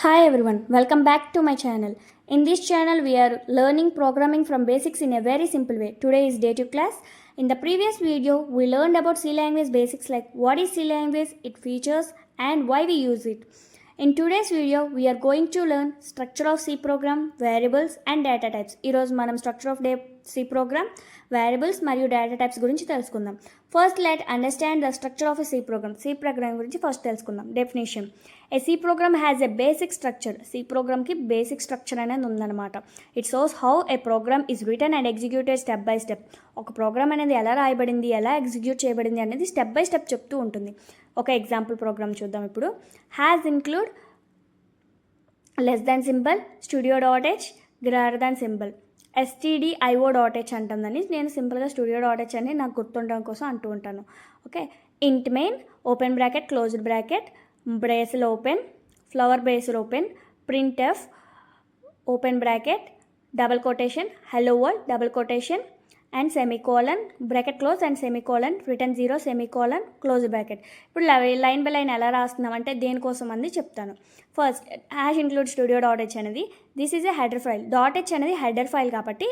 Hi everyone, welcome back to my channel. In this channel, we are learning programming from basics in a very simple way. Today is day 2 class. In the previous video, we learned about C language basics like what is C language, its features, and why we use it. In today's video, we are going to learn structure of C program, variables, and data types. ఈరోజు మనం structure of C program, variables మరియు data types గురించి తెలుసుకుందాం. First, let understand the structure of a C program. C program గురించి first తెలుసుకుందాం. Definition. A C program has a basic structure. C program కి basic structure అనేది ఉందన్నమాట. It shows how a program is written and executed step by step. ఒక programme అనేది ఎలా రాయబడింది, ఎలా ఎగ్జిక్యూట్ చేయబడింది అనేది స్టెప్ బై స్టెప్ చెప్తూ ఉంటుంది. ఒక ఎగ్జాంపుల్ ప్రోగ్రామ్ చూద్దాం ఇప్పుడు. Has include less than symbol, studio.h, greater than symbol, stdio.h అంటుందని నేను సింపుల్గా studio.h అని నాకు గుర్తుండడం కోసం అంటూ ఉంటాను. Okay, int main open bracket closed bracket బ్రేస్లు ఓపెన్ ఫ్లవర్ బ్రేస్లు open printf open bracket double quotation hello world double quotation and semicolon bracket close and semicolon return 0 semicolon close bracket. ఇప్పుడు లైన్ బై లైన్ ఎలా రాస్తున్నాం అంటే దేనికోసం అని చెప్తాను. First hash include studio.h అనేది this is a header file. .h అనేది header file కాబట్టి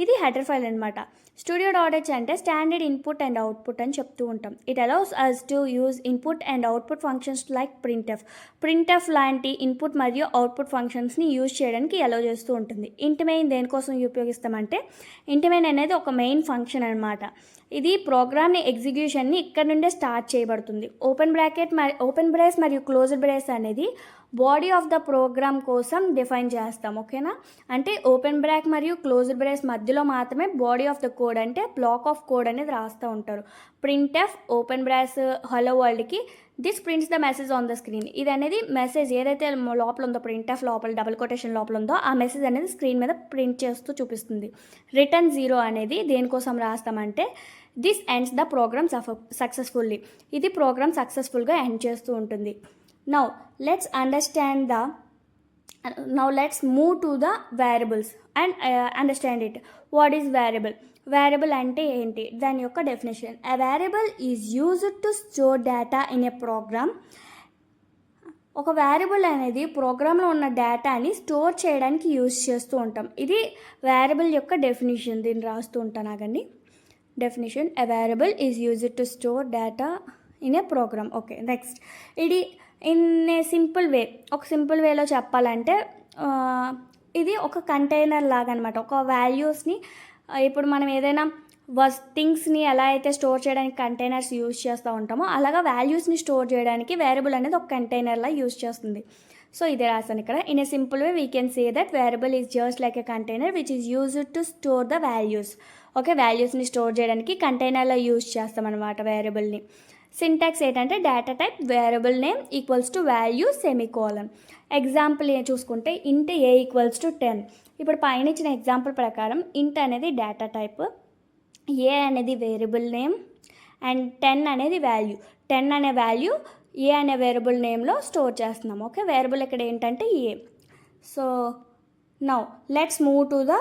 ఇది హెడర్ ఫైల్ అనమాట. studio.h అంటే స్టాండర్డ్ ఇన్పుట్ అండ్ అవుట్పుట్ అని చెప్తూ ఉంటాం. It allows us to use input and output functions like printf లాంటి ఇన్పుట్ మరియు అవుట్పుట్ ఫంక్షన్స్ని యూజ్ చేయడానికి అలౌ చేస్తూ ఉంటుంది. ఇంట్ మెయిన్ దేనికోసం ఉపయోగిస్తామంటే ఇంట్ మెయిన్ అనేది ఒక మెయిన్ ఫంక్షన్ అనమాట. ఇది ప్రోగ్రామ్ని ఎగ్జిక్యూషన్ని ఇక్కడ నుండే స్టార్ట్ చేయబడుతుంది. ఓపెన్ బ్రేస్ మరియు క్లోజ్డ్ బ్రేస్ అనేది బాడీ ఆఫ్ ద ప్రోగ్రామ్ కోసం డిఫైన్ చేస్తాం. ఓకేనా, అంటే ఓపెన్ బ్రాక్ మరియు క్లోజ్డ్ బ్రేస్ మధ్యలో మాత్రమే బాడీ ఆఫ్ ద కోడ్ అంటే బ్లాక్ ఆఫ్ కోడ్ అనేది రాస్తూ ఉంటారు. ప్రింట్ఎఫ్ ఓపెన్ బ్రాస్ హలో వరల్డ్కి this prints the message on the screen. ఇది అనేది మెసేజ్ ఏదైతే లోపల ఉందో ప్రింట్ఎఫ్ లోపల డబుల్ కొటేషన్ లోపల ఉందో ఆ మెసేజ్ అనేది స్క్రీన్ మీద ప్రింట్ చేస్తూ చూపిస్తుంది. రిటర్న్ 0 అనేది దేనికోసం రాస్తామంటే this ends the program successfully. ఇది ప్రోగ్రామ్ సక్సెస్ఫుల్గా ఎండ్ చేస్తూ ఉంటుంది. Now let's move to the variables and understand it. What is variable? Variable అంటే ఏంటి, దాని యొక్క definition. A variable is used to store data in a program. ఒక variable అనేది ప్రోగ్రాంలో ఉన్న డేటాని స్టోర్ చేయడానికి యూజ్ చేస్తూ ఉంటాం. ఇది వేరియబుల్ యొక్క డెఫినేషన్. దీన్ని రాస్తూ ఉంటాను ఆగండి. Definition: a variable is used to store data in a program. Okay, next ఇది ఇన్ ఏ సింపుల్ వే. ఒక సింపుల్ వేలో చెప్పాలంటే ఇది ఒక కంటైనర్ లాగా అనమాట. ఒక వాల్యూస్ని ఇప్పుడు మనం ఏదైనా థింగ్స్ని ఎలా అయితే స్టోర్ చేయడానికి కంటైనర్స్ యూజ్ చేస్తూ ఉంటామో అలాగా వాల్యూస్ని స్టోర్ చేయడానికి వేరియబుల్ అనేది ఒక కంటైనర్లా యూజ్ చేస్తుంది. సో ఇదే రాసాను ఇక్కడ. In a simple way we can say that variable is just like a container which is used to store the values. Okay, వాల్యూస్ని స్టోర్ చేయడానికి కంటైనర్లో యూజ్ చేస్తాం అనమాట వేరియబుల్ని. సింటాక్స్ ఏంటంటే data type variable name equals to value semicolon. Example చూసుకుంటే int A equals to 10. ఇప్పుడు పైన ఇచ్చిన ఎగ్జాంపుల్ ప్రకారం ఇంట్ అనేది డేటా టైప్, ఏ అనేది వేరియబుల్ నేమ్ అండ్ 10 అనేది వాల్యూ. 10 అనే వాల్యూ ఏ అనే వేరియబుల్ నేమ్లో స్టోర్ చేస్తున్నాం. ఓకే, వేరియబుల్ ఇక్కడ ఏంటంటే a. So now let's move to the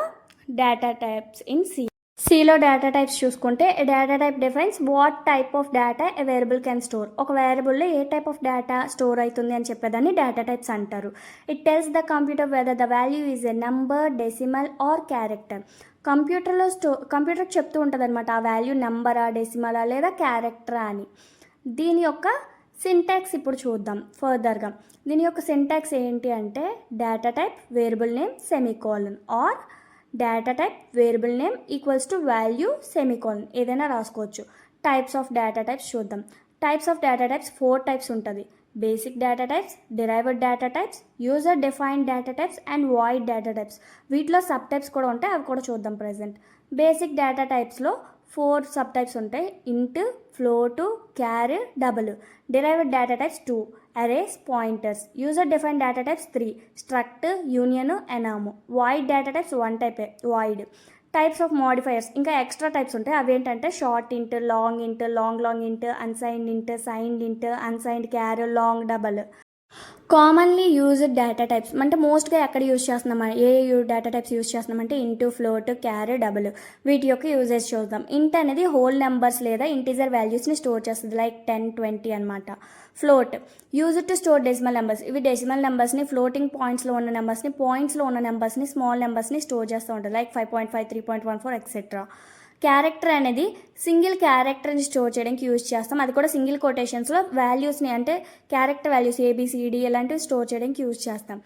data types in C. సిలో డేటా టైప్స్ చూసుకుంటే data type defines what type of data a variable can store. ఒక వేరియబుల్లో ఏ టైప్ ఆఫ్ డేటా స్టోర్ అవుతుంది అని చెప్పేదాన్ని డేటా టైప్స్ అంటారు. It tells the computer whether the value is a number, decimal or character. కంప్యూటర్కి చెప్తూ ఉంటుంది అనమాట ఆ వాల్యూ నెంబరా, డెసిమలా లేదా క్యారెక్టరా అని. దీని యొక్క సింటాక్స్ ఇప్పుడు చూద్దాం ఫర్దర్గా. దీని యొక్క సింటాక్స్ ఏంటి అంటే data type variable name semicolon or data type variable name equals to value semicolon ఏదైనా రాసుకోవచ్చు. టైప్స్ ఆఫ్ డేటా టైప్స్ చూద్దాం. Types of data types 4 types ఉంటుంది. Basic data types, derived data types, user defined data types and void data types. వీటిలో sub types కూడా ఉంటాయి, అవి కూడా చూద్దాం ప్రజెంట్. బేసిక్ డేటా టైప్స్లో 4 సబ్ టైప్స్ ఉంటాయి: int, float, char, double. Derived data types 2, arrays, pointers. User defined data types 3, struct, union, enum. Void data types 1 టైపే void. Types of modifiers ఇంకా ఎక్స్ట్రా టైప్స్ ఉంటాయి. అవేంటంటే షార్ట్ ఇంట్, long ఇంట్, long ఇంట్, unsigned int, signed int, unsigned char, long double. Commonly used data types అంటే మోస్ట్గా ఎక్కడ యూజ్ చేస్తున్నాం, ఏ డేటా టైప్స్ యూజ్ చేస్తున్నామంటే ఇంటూ, ఫ్లోట్, క్యారీ, డబుల్. వీటి యొక్క యూజెస్ చూద్దాం. ఇంట్ అనేది హోల్ నెంబర్స్ లేదా ఇంటీజర్ వాల్యూస్ని స్టోర్ చేస్తుంది, లైక్ 10, 20 అనమాట. Float used to store decimal numbers. ఇవి డెసిమల్ నెంబర్స్ని, ఫ్లోటింగ్ పాయింట్స్లో ఉన్న నెంబర్స్ని, పాయింట్స్లో ఉన్న నెంబర్స్ని, స్మాల్ నెంబర్స్ని స్టోర్ చేస్తూ ఉంటుంది, లైక్ 5.5, 3.14 ఎక్సెట్రా. క్యారెక్టర్ అనేది సింగిల్ క్యారెక్టర్ని స్టోర్ చేయడానికి యూజ్ చేస్తాం, అది కూడా సింగిల్ కొటేషన్స్లో వాల్యూస్ని అంటే క్యారెక్టర్ వాల్యూస్ ఏబిసిడి ఇలాంటివి స్టోర్ చేయడానికి యూజ్ చేస్తాం.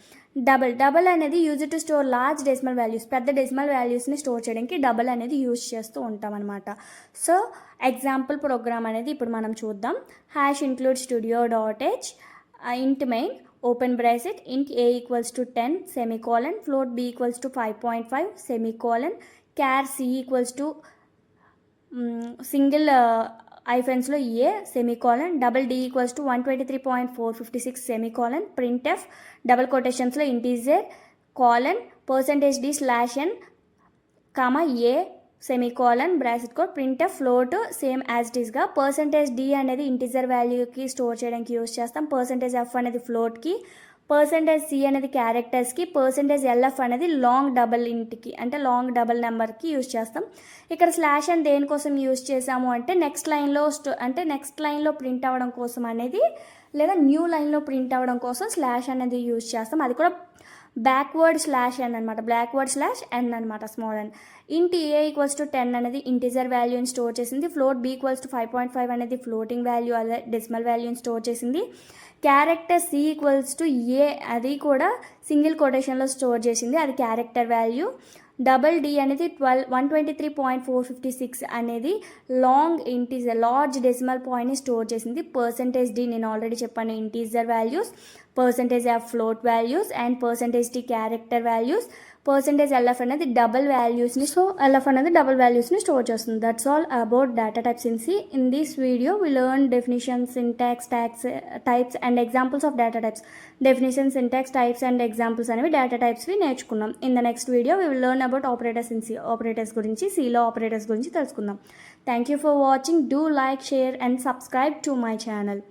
డబల్ అనేది use to store large decimal values, పెద్ద డెసిమల్ వాల్యూస్ని స్టోర్ చేయడానికి డబల్ అనేది యూజ్ చేస్తూ ఉంటాం అనమాట. సో ఎగ్జాంపుల్ ప్రోగ్రామ్ అనేది ఇప్పుడు మనం చూద్దాం. #include studio.h int main open bracket int a equals to 10 semicolon float b equals to 5.5 semicolon char c equals to single ఐఫెన్స్లో a semicolon double d equals to 123.456 semicolon printf double కొటేషన్స్లో integer colon %d /n comma a semicolon bracket code printf float same as it ఈస్గా. %d అనేది integer వాల్యూకి store చేయడానికి use చేస్తాం, %f అనేది ఫ్లోట్కి, %c అనేది క్యారెక్టర్స్కి, %lf అనేది లాంగ్ డబల్ ఇంట్కి అంటే లాంగ్ డబల్ నెంబర్కి యూజ్ చేస్తాం. ఇక్కడ /n దేనికోసం యూజ్ చేసాము అంటే నెక్స్ట్ లైన్లో ప్రింట్ అవ్వడం కోసం అనేది, లేదా న్యూ లైన్లో ప్రింట్ అవ్వడం కోసం / అనేది యూజ్ చేస్తాం, అది కూడా బ్యాక్వర్డ్ /n అనమాట, /n అనమాట, small n. int a equals to 10 అనేది ఇంటీజర్ వాల్యూని స్టోర్ చేసింది, ఫ్లోట్ b ఈక్వల్స్ టు 5.5 అనేది ఫ్లోటింగ్ వాల్యూ అదే డెసిమల్ వాల్యూని స్టోర్ చేసింది, క్యారెక్టర్ c ఈక్వల్స్ టు ఏ అది కూడా సింగిల్ కొటేషన్లో స్టోర్ చేసింది, అది క్యారెక్టర్ వాల్యూ. డబల్ డి అనేది 123.456 అనేది లాంగ్ ఇంటీజర్ లార్జ్ డెసిమల్ పాయింట్ని స్టోర్ చేసింది, %d నేను ఆల్రెడీ చెప్పాను integer values, %f float values and %t character values, %lf అనేది డబల్ వాల్యూస్ని డబల్ వాల్యూస్ని స్టోర్ చేస్తుంది. That's all about data types in C. In this video we learn definitions, syntax, types and examples of data types. Definition, syntax, types and examples అనేవి data టైప్స్వి నేర్చుకున్నాం. In the next video we will learn about operators in C, operators గురించి, సిలో operators గురించి తెలుసుకుందాం. Thank you for watching. Do like, share and subscribe to my channel.